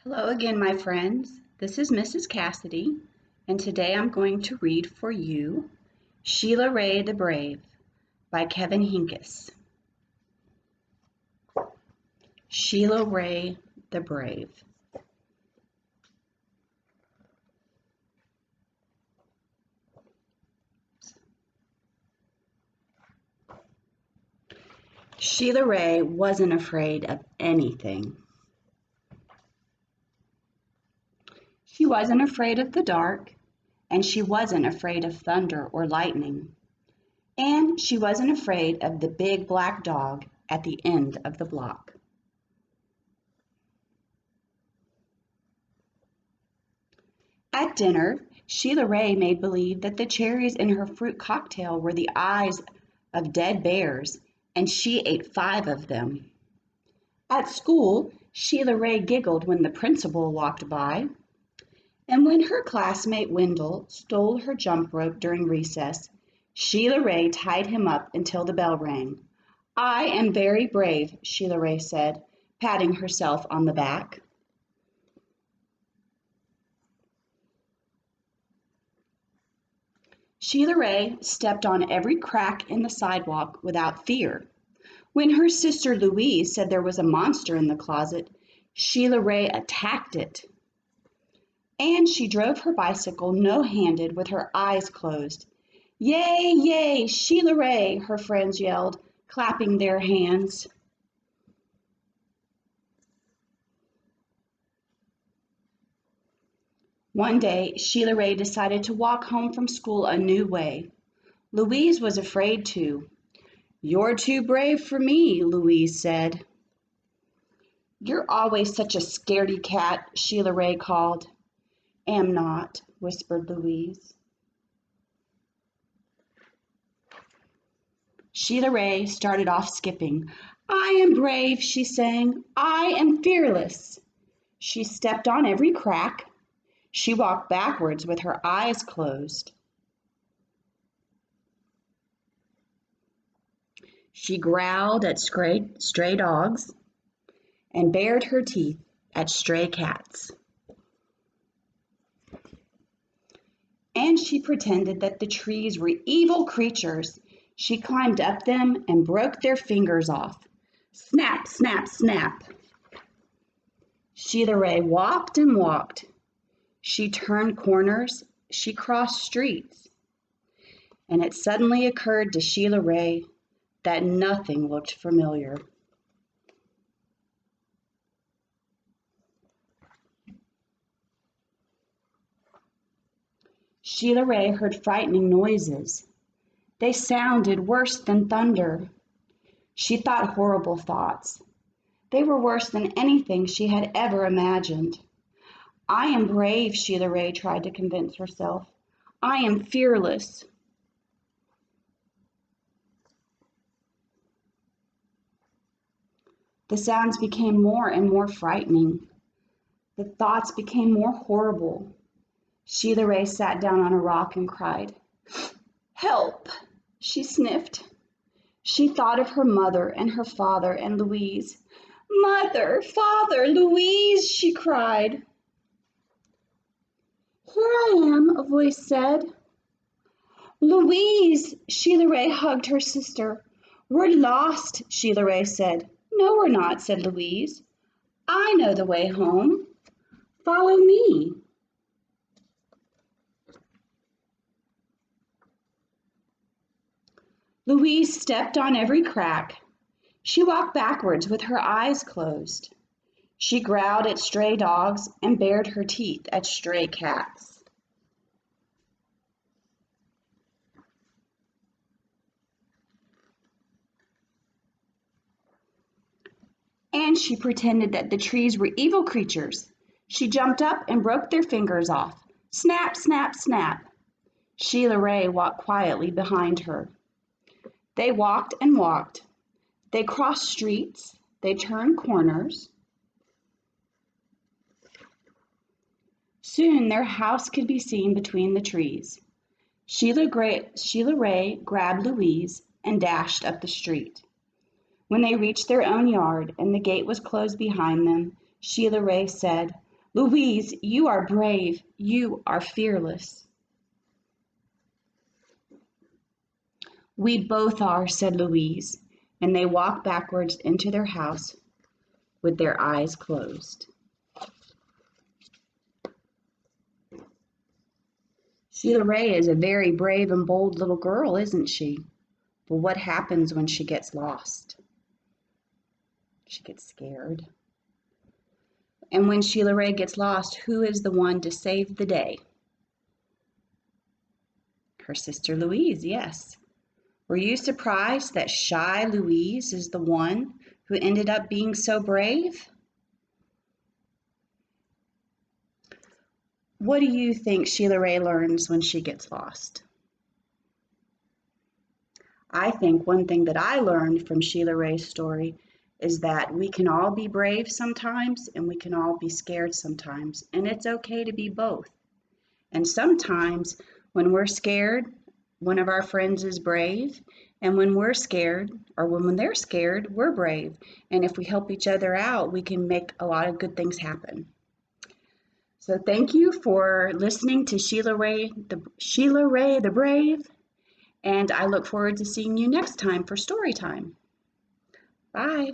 Hello again, my friends. This is Mrs. Cassidy, and today I'm going to read for you Sheila Ray the Brave by Kevin Hinckus. Sheila Ray the Brave. Sheila Ray wasn't afraid of anything. She wasn't afraid of the dark, and she wasn't afraid of thunder or lightning, and she wasn't afraid of the big black dog at the end of the block. At dinner, Sheila Ray made believe that the cherries in her fruit cocktail were the eyes of dead bears, and she ate 5 of them. At school, Sheila Ray giggled when the principal walked by. And when her classmate Wendell stole her jump rope during recess, Sheila Ray tied him up until the bell rang. "I am very brave," Sheila Ray said, patting herself on the back. Sheila Ray stepped on every crack in the sidewalk without fear. When her sister Louise said there was a monster in the closet, Sheila Ray attacked it. And she drove her bicycle no-handed with her eyes closed. "Yay, yay, Sheila Ray," her friends yelled, clapping their hands. One day, Sheila Ray decided to walk home from school a new way. Louise was afraid to. "You're too brave for me," Louise said. "You're always such a scaredy cat," Sheila Ray called. "Am not," whispered Louise. Sheila Ray started off skipping. "I am brave," she sang. "I am fearless." She stepped on every crack. She walked backwards with her eyes closed. She growled at stray dogs and bared her teeth at stray cats. And she pretended that the trees were evil creatures. She climbed up them and broke their fingers off. Snap, snap, snap. Sheila Ray walked and walked. She turned corners. She crossed streets. And it suddenly occurred to Sheila Ray that nothing looked familiar. Sheila Ray heard frightening noises. They sounded worse than thunder. She thought horrible thoughts. They were worse than anything she had ever imagined. "I am brave," Sheila Ray tried to convince herself. "I am fearless." The sounds became more and more frightening. The thoughts became more horrible. Sheila Ray sat down on a rock and cried. "Help!" she sniffed. She thought of her mother and her father and Louise. "Mother, father, Louise!" she cried. "Here I am," a voice said. "Louise!" Sheila Ray hugged her sister. "We're lost," Sheila Ray said. "No, we're not," said Louise. "I know the way home. Follow me." Louise stepped on every crack. She walked backwards with her eyes closed. She growled at stray dogs and bared her teeth at stray cats. And she pretended that the trees were evil creatures. She jumped up and broke their fingers off. Snap, snap, snap. Sheila Ray walked quietly behind her. They walked and walked. They crossed streets. They turned corners. Soon their house could be seen between the trees. Sheila Ray grabbed Louise and dashed up the street. When they reached their own yard and the gate was closed behind them, Sheila Ray said, Louise, you are brave. You are fearless. We both are, said Louise, and they walked backwards into their house with their eyes closed. Sheila Ray is a very brave and bold little girl, isn't she? But what happens when she gets lost? She gets scared. And when Sheila Ray gets lost, who is the one to save the day? Her sister Louise, yes. Were you surprised that shy Louise is the one who ended up being so brave? What do you think Sheila Ray learns when she gets lost? I think one thing that I learned from Sheila Ray's story is that we can all be brave sometimes and we can all be scared sometimes, and it's okay to be both. And sometimes when we're scared, one of our friends is brave, and when we're scared, or when they're scared, we're brave. And if we help each other out, we can make a lot of good things happen. So thank you for listening to Sheila Ray the Brave, and I look forward to seeing you next time for story time. Bye.